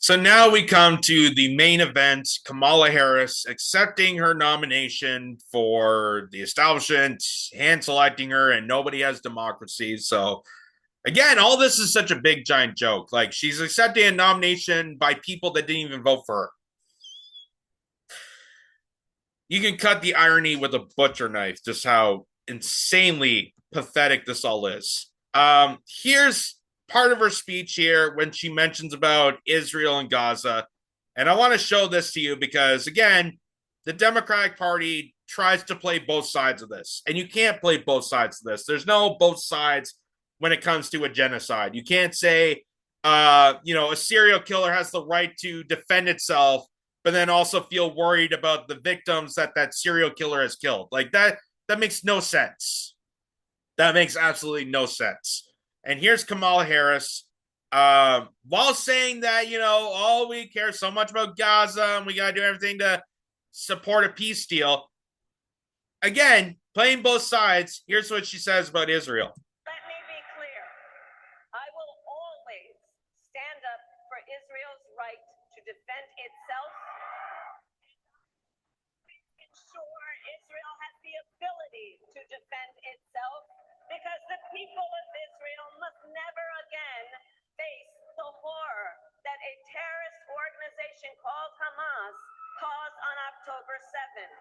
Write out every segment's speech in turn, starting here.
So now we come to the main event, Kamala Harris accepting her nomination for the establishment, hand selecting her, and nobody has democracy. So again, all this is such a big giant joke. Like she's accepting a nomination by people that didn't even vote for her. You can cut the irony with a butcher knife, just how insanely pathetic this all is. Here's part of her speech here when she mentions about Israel and Gaza. And I want to show this to you because, again, the Democratic Party tries to play both sides of this. And you can't play both sides of this. There's no both sides when it comes to a genocide. You can't say, a serial killer has the right to defend itself, but then also feel worried about the victims that serial killer has killed. Like that makes no sense. That makes absolutely no sense. And here's Kamala Harris, while saying that, oh, we care so much about Gaza and we got to do everything to support a peace deal. Again, playing both sides, here's what she says about Israel. Let me be clear. I will always stand up for Israel's right to defend itself. Ensure Israel has the ability to defend itself, because the people of Israel must never again face the horror that a terrorist organization called Hamas caused on October 7th.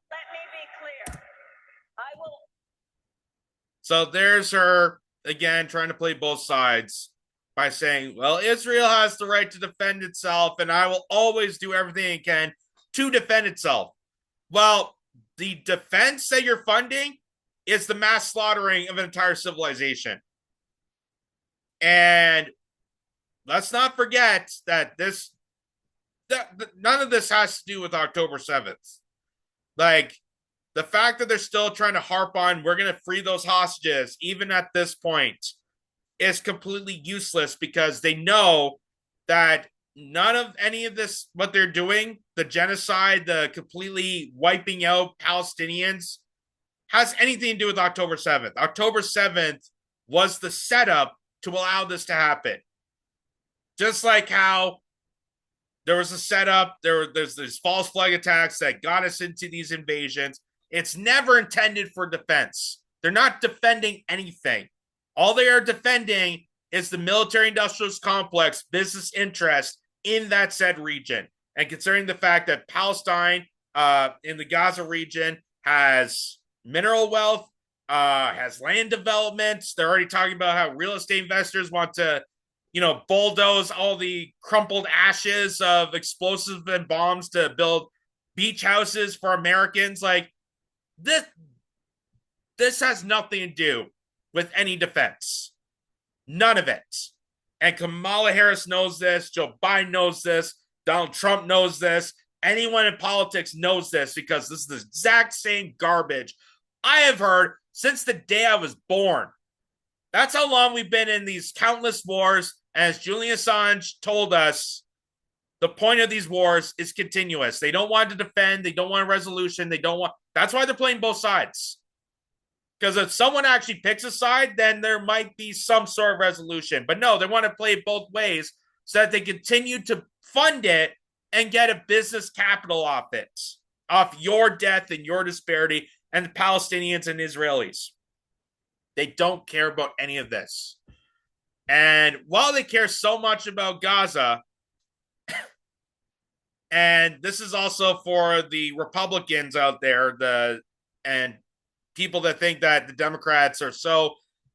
Let me be clear. I will. So there's her, again, trying to play both sides by saying, well, Israel has the right to defend itself, and I will always do everything I can to defend itself. Well, the defense that you're funding is the mass slaughtering of an entire civilization. And let's not forget that none of this has to do with October 7th. Like, the fact that they're still trying to harp on, we're going to free those hostages, even at this point, is completely useless because they know that none of any of this, what they're doing, the genocide, the completely wiping out Palestinians, has anything to do with October 7th. October 7th was the setup to allow this to happen. Just like how there was a setup, there's these false flag attacks that got us into these invasions. It's never intended for defense. They're not defending anything. All they are defending is the military-industrial complex business interest in that said region. And considering the fact that Palestine in the Gaza region has mineral wealth, has land development. They're already talking about how real estate investors want to, bulldoze all the crumpled ashes of explosives and bombs to build beach houses for Americans. Like this has nothing to do with any defense. None of it. And Kamala Harris knows this. Joe Biden knows this. Donald Trump knows this. Anyone in politics knows this because this is the exact same garbage I have heard since the day I was born. That's how long we've been in these countless wars. As Julian Assange told us, the point of these wars is continuous. They don't want to defend. They don't want a resolution. That's why they're playing both sides. Because if someone actually picks a side, then there might be some sort of resolution. But no, they want to play it both ways so that they continue to fund it and get a business capital off it, off your death and your disparity and the Palestinians and Israelis. They don't care about any of this. And while they care so much about Gaza, and this is also for the Republicans out there, and people that think that the Democrats are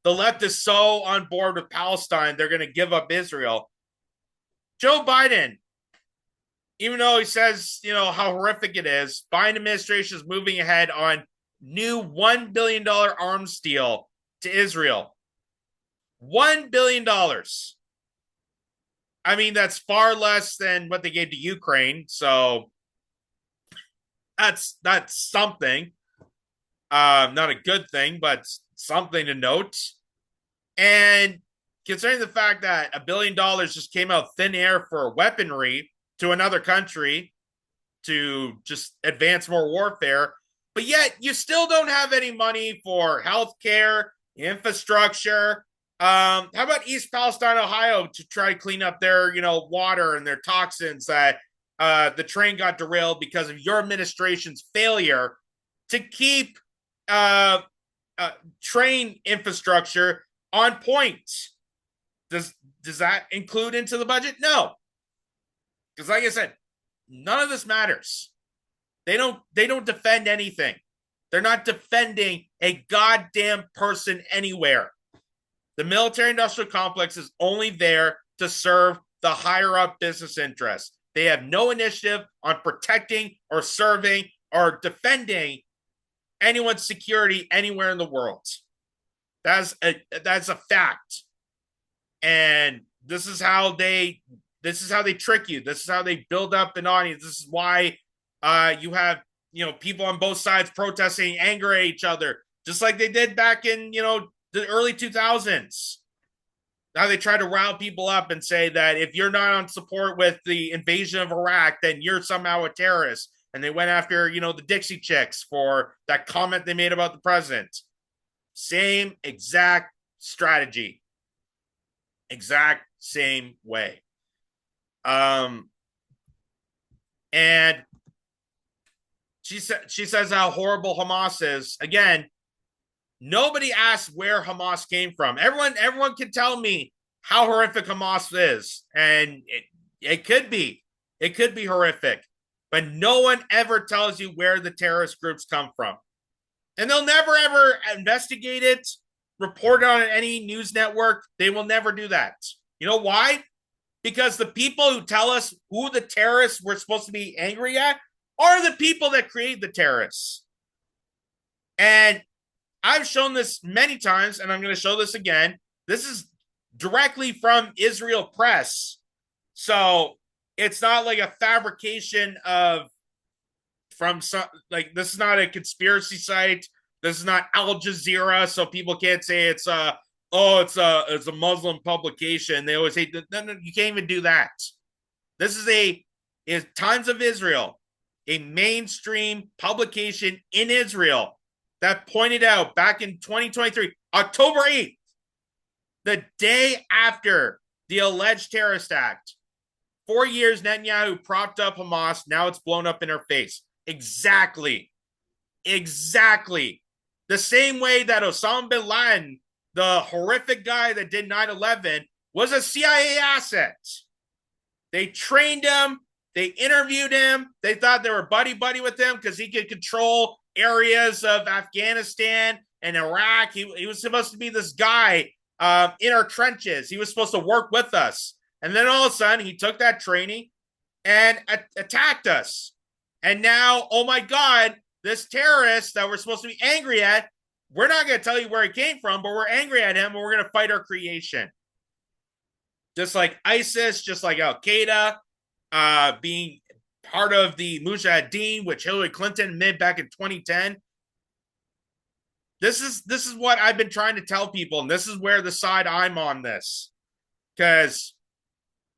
the left is so on board with Palestine, they're going to give up Israel. Joe Biden, even though he says, how horrific it is, Biden administration is moving ahead on new $1 billion arms deal to Israel. $1 billion. I mean, that's far less than what they gave to Ukraine. So that's something. Not a good thing, but something to note. And considering the fact that $1 billion just came out thin air for weaponry to another country to just advance more warfare, but yet you still don't have any money for healthcare, infrastructure, How about East Palestine, Ohio, to try to clean up their, water and their toxins that the train got derailed because of your administration's failure to keep uh, train infrastructure on point? Does that include into the budget? No, because like I said, none of this matters. They don't defend anything. They're not defending a goddamn person anywhere. The military industrial complex is only there to serve the higher up business interests. They have no initiative on protecting or serving or defending anyone's security anywhere in the world. That's a fact. And this is how they trick you. This is how they build up an audience. This is why you have people on both sides protesting, anger at each other, just like they did back in the early 2000s. Now they try to rile people up and say that if you're not on support with the invasion of Iraq, then you're somehow a terrorist. And they went after the Dixie Chicks for that comment they made about the president. Same exact strategy. Exact same way. And she says how horrible Hamas is. Again, nobody asks where Hamas came from. Everyone can tell me how horrific Hamas is, and it could be horrific, but no one ever tells you where the terrorist groups come from, and they'll never ever investigate it, report on any news network. They will never do that. You know why? Because the people who tell us who the terrorists we're supposed to be angry at are the people that create the terrorists. And I've shown this many times, and I'm going to show this again. This is directly from Israel Press. So it's not like a fabrication this is not a conspiracy site. This is not Al Jazeera, so people can't say it's a Muslim publication. They always say, no, you can't even do that. This is Times of Israel, a mainstream publication in Israel that pointed out back in 2023, October 8th, the day after the alleged terrorist act. 4 years Netanyahu propped up Hamas. Now it's blown up in her face. Exactly. The same way that Osama bin Laden, the horrific guy that did 9/11, was a CIA asset. They trained him. They interviewed him. They thought they were buddy with him because he could control areas of Afghanistan and Iraq. He was supposed to be this guy in our trenches. He was supposed to work with us. And then all of a sudden, he took that training and attacked us. And now, oh my God, this terrorist that we're supposed to be angry at, we're not going to tell you where he came from, but we're angry at him and we're going to fight our creation. Just like ISIS, just like Al-Qaeda, being part of the Mujahideen, which Hillary Clinton made back in 2010. This is what I've been trying to tell people, and this is where the side I'm on this. Because,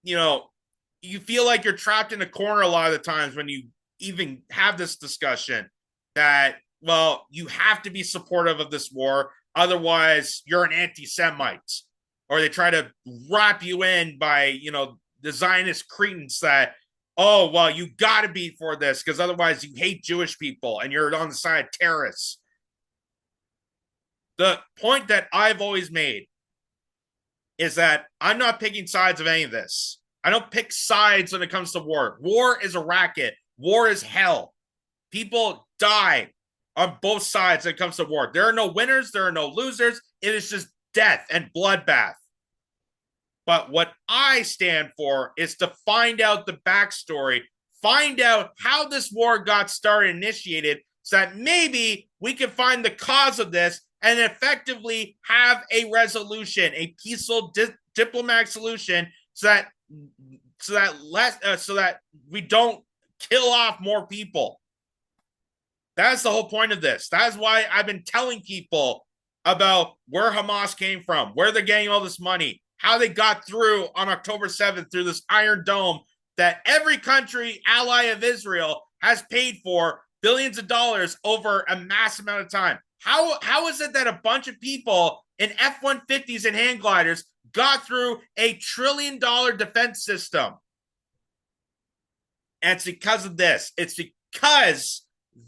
you feel like you're trapped in a corner a lot of the times when you even have this discussion that, well, you have to be supportive of this war, otherwise you're an anti-Semite. Or they try to wrap you in by, the Zionist cretins that, oh, well, you got to be for this because otherwise you hate Jewish people and you're on the side of terrorists. The point that I've always made is that I'm not picking sides of any of this. I don't pick sides when it comes to war. War is a racket. War is hell. People die on both sides when it comes to war. There are no winners. There are no losers. It is just death and bloodbath. But what I stand for is to find out the backstory, find out how this war got started, initiated, so that maybe we can find the cause of this and effectively have a resolution, a peaceful diplomatic solution, so that we don't kill off more people. That's the whole point of this. That's why I've been telling people about where Hamas came from, where they're getting all this money, how they got through on October 7th through this Iron Dome that every country ally of Israel has paid for billions of dollars over a mass amount of time. How is it that a bunch of people in F-150s and hand gliders got through a $1 trillion defense system? And it's because of this. It's because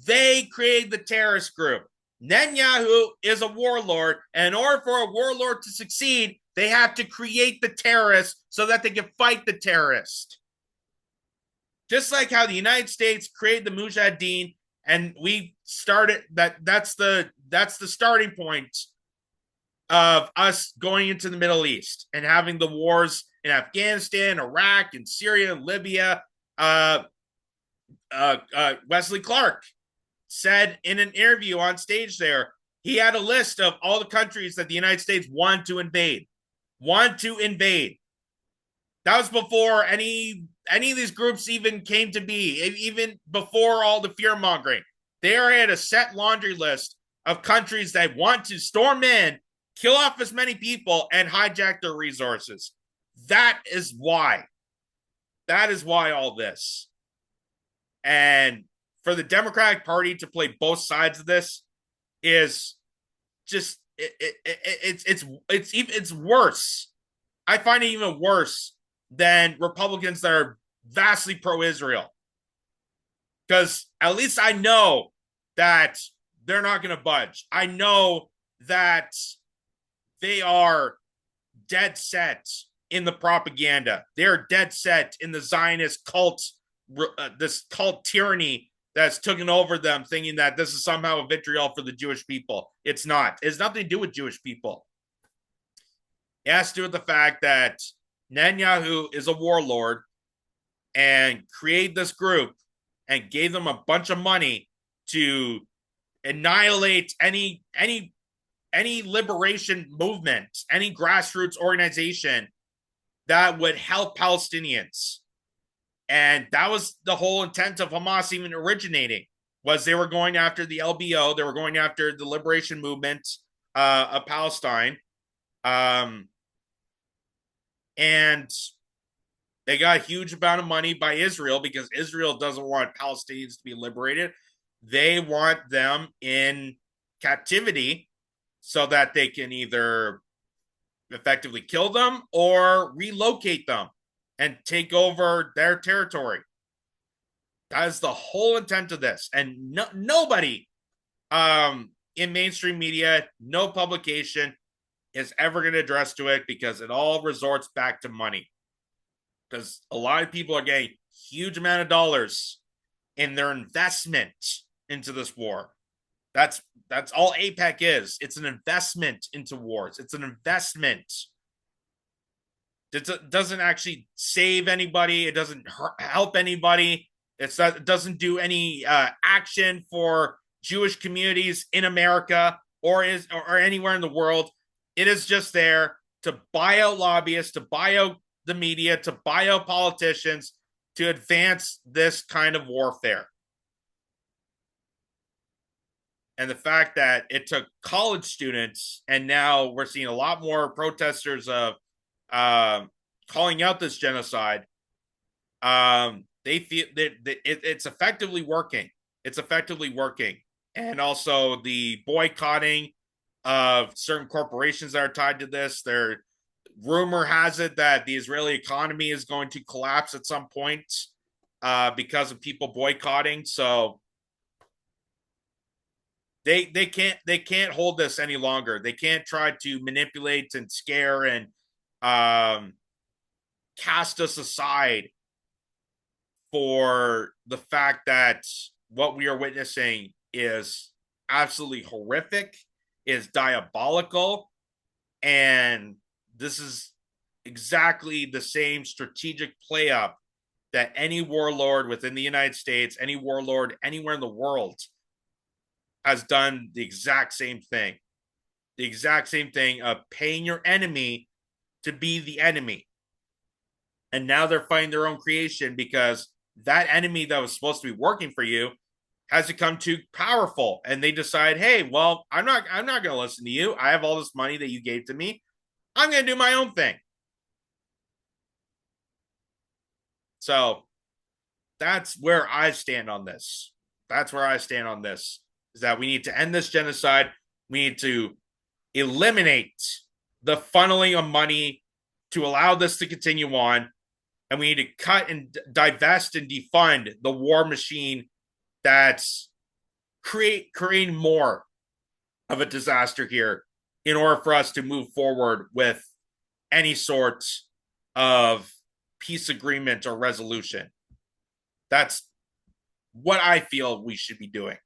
they created the terrorist group. Netanyahu is a warlord, and in order for a warlord to succeed, they have to create the terrorist so that they can fight the terrorist. Just like how the United States created the Mujahideen, and we started that's the starting point of us going into the Middle East and having the wars in Afghanistan, Iraq, and Syria, and Libya. Wesley Clark said in an interview on stage there, he had a list of all the countries that the United States wanted to invade. That was before any of these groups even came to be, even before all the fear mongering. They already had a set laundry list of countries that want to storm in, kill off as many people, and hijack their resources. That is why. That is why all this. And for the Democratic Party to play both sides of this is just it's worse. I find it even worse than Republicans that are vastly pro-Israel, because at least I know that they're not going to budge. I know that they are dead set in the propaganda. They're dead set in the Zionist cult, this cult tyranny that's taken over them, thinking that this is somehow a vitriol for the Jewish people. It's not. It has nothing to do with Jewish people. It has to do with the fact that Netanyahu is a warlord and created this group and gave them a bunch of money to annihilate any liberation movement, any grassroots organization that would help Palestinians. And that was the whole intent of Hamas even originating, was they were going after the LBO, they were going after the liberation movement of Palestine. And they got a huge amount of money by Israel because Israel doesn't want Palestinians to be liberated. They want them in captivity so that they can either effectively kill them or relocate them and take over their territory. That is the whole intent of this. And nobody in mainstream media, no publication is ever going to address to it, because it all resorts back to money. Because a lot of people are getting huge amount of dollars in their investment into this war. That's all AIPAC is. It's an investment into wars. It's an investment. It doesn't actually save anybody. It doesn't help anybody. It doesn't do any action for Jewish communities in America or anywhere in the world. It is just there to buy out lobbyists, to buy out the media, to buy out politicians, to advance this kind of warfare. And the fact that it took college students, and now we're seeing a lot more protesters of calling out this genocide. They feel that it's effectively working. It's effectively working. And also the boycotting of certain corporations that are tied to this. Rumor has it that the Israeli economy is going to collapse at some point because of people boycotting. So they can't hold this any longer. They can't try to manipulate and scare and cast us aside for the fact that what we are witnessing is absolutely horrific, is diabolical, and this is exactly the same strategic play up that any warlord within the United States, any warlord anywhere in the world has done the exact same thing. The exact same thing of paying your enemy to be the enemy. And now they're fighting their own creation because that enemy that was supposed to be working for you has become too powerful. And they decide, hey, well, I'm not going to listen to you. I have all this money that you gave to me. I'm going to do my own thing. So that's where I stand on this. Is that we need to end this genocide. We need to eliminate the funneling of money to allow this to continue on. And we need to cut and divest and defund the war machine that's creating more of a disaster here in order for us to move forward with any sort of peace agreement or resolution. That's what I feel we should be doing.